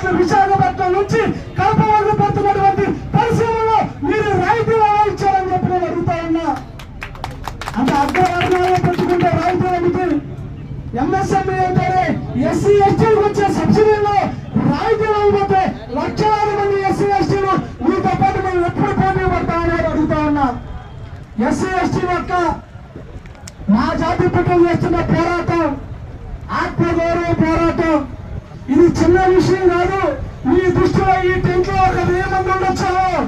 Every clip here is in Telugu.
కోట్ల విశాఖపట్నం నుంచి కడప వరకు పడుతున్నటువంటి పరిశ్రమలో మీరు రాయితీలు ఇచ్చారని చెప్పి నేను అడుగుతా ఉన్నా. అంటే అగ్రవర్ణాలు పెట్టుకుంటే రాయితీలు ఏమిటి? ఎంఎస్ఎంఈ అంటారే ఎస్సీ ఎస్టీలకు వచ్చే సబ్సిడీల్లో రాయితీలు అయిపోతే లక్షలాది మంది ఎస్సీ ఎస్టీలు మీతో పాటు మేము ఎప్పుడు పోటీ పడతామని అడుగుతా ఉన్నా. ఎస్సీ ఎస్టీ యొక్క మా జాతి బిడ్డలు చేస్తున్న పోరాటం ఆత్మగౌరవ పోరాటం. ఇది చిన్న విషయం కాదు. మీ దృష్టిలో ఈ టెంట్లో ఒక 1000 మంది ఉండొచ్చాము.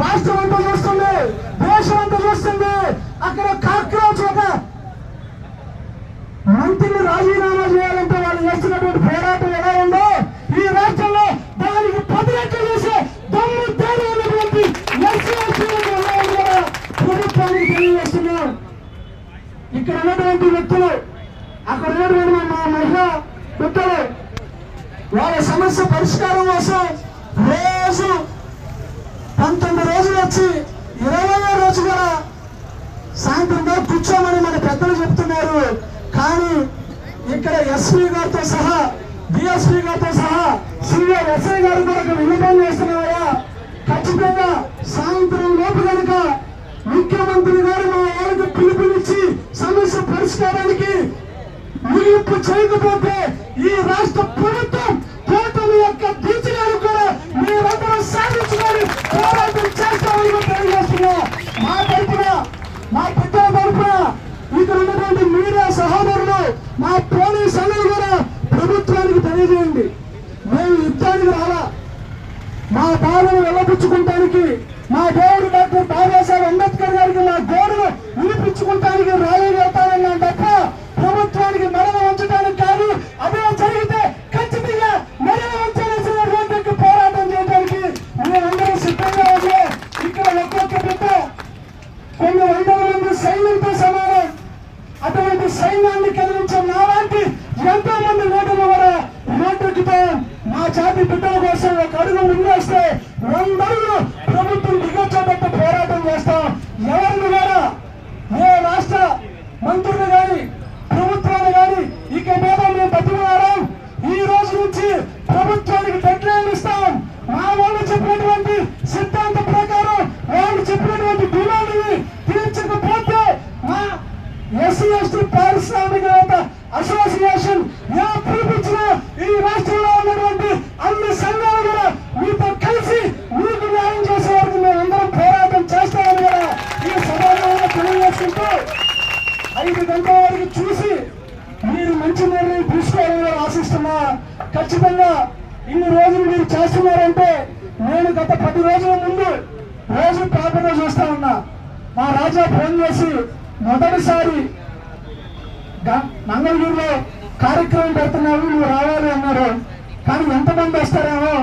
రాష్ట్రం అంతా చూస్తుంది, దేశం అంతా చూస్తుంది. అక్కడ కాక్రోచ్ ఒక మంత్రిని రాజీనామా చేయాలంటే వాళ్ళు చేస్తున్నటువంటి పోరాటం ఎలా ఉందో ఈ రాష్ట్రంలో దానికి 10 రెట్లు చేసే దమ్ము ధైర్యం ఉన్నటువంటి ప్రభుత్వానికి తెలియజేస్తున్నాం. ఇక్కడ ఉన్నటువంటి వ్యక్తులు, అక్కడ ఉన్నటువంటి మా మహిళా బిడ్డలు వాళ్ళ సమస్య పరిష్కారం కోసం రోజు 19 రోజులు వచ్చి 20వ రోజు కూడా సాయంత్రం కూర్చోమని మన పెద్దలు చెప్తున్నారు. కానీ ఇక్కడ ఎస్పీ గారితో సహా డిఎస్పీ గారితో సహా సిఐ ఎస్ఐ గారు కూడా విన్నపం చేస్తున్నారా, ఖచ్చితంగా సాయంత్రం లోపు కనుక ముఖ్యమంత్రి గారు మా వాళ్ళకి పిలుపునిచ్చి సమస్య పరిష్కారానికి ముగింపు చేయకపోతే ఈ రాష్ట్ర ప్రభుత్వం కూటమి యొక్క దీక్షలను కూడా మీరందరూ సాధించుకొని పోరాటం చేస్తామని తెలియజేస్తున్నా. మా తరఫున, మా పెద్దల తరఫున ఇక్కడ ఉన్నటువంటి మీడియా సహోదరులు, మా పోలీస్ అన్నలు కూడా ప్రభుత్వానికి తెలియజేయండి. మేము యుద్ధానికి రాలా, మా బాధను వెళ్ళబుచ్చుకుంటానికి, మా దేవుడు డాక్టర్ బాబాసాహెబ్ అంబేద్కర్ గారికి మా గోడును వినిపించుకుంటానికి రాలేకపోతానన్నా తప్ప ప్రభుత్వానికి మెడలు వంచడానికి కాదు. అదే జరిగితే ఖచ్చితంగా మెడలు వంచాల్సినటువంటి పోరాటం చేయడానికి మేమందరం సిద్ధంగా ఉంటే ఇక్కడ ఒక్కొక్క బిడ్డ కొన్ని 100 మంది సైన్యంతో సమానం. అటువంటి సైన్యాన్ని కలిగించే నాలాంటి ఎంతో మంది నేతలు కూడా రోడ్డుతో మా జాతి బిడ్డల కోసం ఒక అడుగు ముందేస్తే 100 అడుగులు ప్రభుత్వం దిగొచ్చేటట్టు పోరాటం చేస్తాం. ఎవరిని కూడా ఏ రాష్ట్ర మంత్రులు కానీ ప్రభుత్వాలు కానీ ఇక మీద మేము బతిమారాం. ఈ రోజు నుంచి ప్రభుత్వానికి డెడ్లైన్ ఇస్తాం. మా వాళ్ళు చెప్పినటువంటి సిద్ధాంత ప్రకారం వాళ్ళు చెప్పినటువంటి డిమాండ్ని తీర్చకపోతే మా ఎస్సీ ఎస్టీ పారిశ్రామికవేత్త అసోసియేషన్ ఏ పిలిపించినా ఈ రాష్ట్రంలో ఉన్నటువంటి అన్ని సంఘాలు కూడా మీతో కలిసి మీకు న్యాయం చేసే వరకు మేమందరం పోరాటం చేస్తామని కూడా ఈ సమాజంలో తెలియజేసుకుంటూ 5 గంటల వరకు చూసి మీరు మంచి నిర్ణయం తీసుకోవాలని ఆశిస్తున్నా. ఖచ్చితంగా ఇన్ని రోజులు మీరు చేస్తున్నారంటే నేను గత 10 రోజుల ముందు రోజు పేపర్లో చూస్తా ఉన్నా. మా రాజా ఫోన్ చేసి మొదటిసారి మంగళగిరిలో కార్యక్రమం పెడుతున్నావు, నువ్వు రావాలి అన్నారు. కానీ ఎంతమంది వస్తారేమో,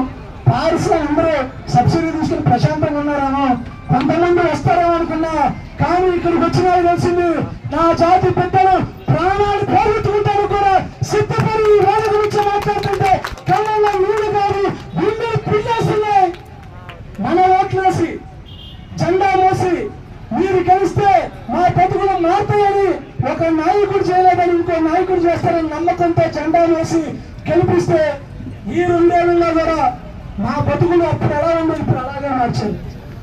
పారిశ్రామిక అందరూ సబ్సిడీ తీసుకుని ప్రశాంతంగా ఉన్నారేమో, కొంతమంది వస్తారేమో అనుకున్నా. కానీ ఇక్కడికి వచ్చినా తెలిసింది నా జాతి బిడ్డలు ప్రాణాలు పోగొట్టుకుంటారు కూడా సిద్ధపడి ఈ రోజు గురించి మాట్లాడుతుంటే కళ్ళల్లో నీళ్లు కాదు, గుండెలు పిల్లేస్తున్నాయి. మన ఓట్లేసి జెండా మోసి మీరు గెలిస్తే మా బతుకులు మారుతాయని ఒక నాయకుడు చేయలేదని ఇంకో నాయకుడు చేస్తారని నమ్మకంతో జెండా వేసి గెలిపిస్తే ఈ 2 ఏళ్లలో కూడా మా బతుకులు అప్పుడు ఎలా ఉందో ఇప్పుడు అలాగే మార్చారు.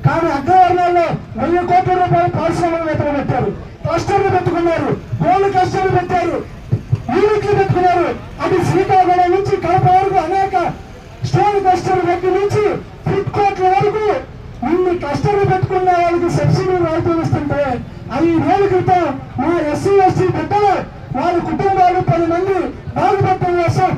కానీ అగ్రవర్ణాల్లో 1000 కోట్ల రూపాయలు పారిశ్రామికవేత్తలు పెట్టారు, క్లస్టర్లు పెట్టుకున్నారు, గోల్డ్ క్లస్టర్లు పెట్టారు, యూనిట్లు పెట్టుకున్నారు. అది శ్రీకాకుళం నుంచి కడప వరకు అనేక స్టోన్ క్లస్టర్ దగ్గర నుంచి ఫుడ్ కోర్ట్ల వరకు ఇన్ని క్లస్టర్లు పెట్టుకున్న వాళ్ళకి సబ్సిడీ రాయితీలు ఇస్తుంటే 5 ఏళ్ల క్రితం మా ఎస్సీ ఎస్టీ బిడ్డలు వాళ్ళ కుటుంబాలు 10 మంది బాగుపడటం కోసం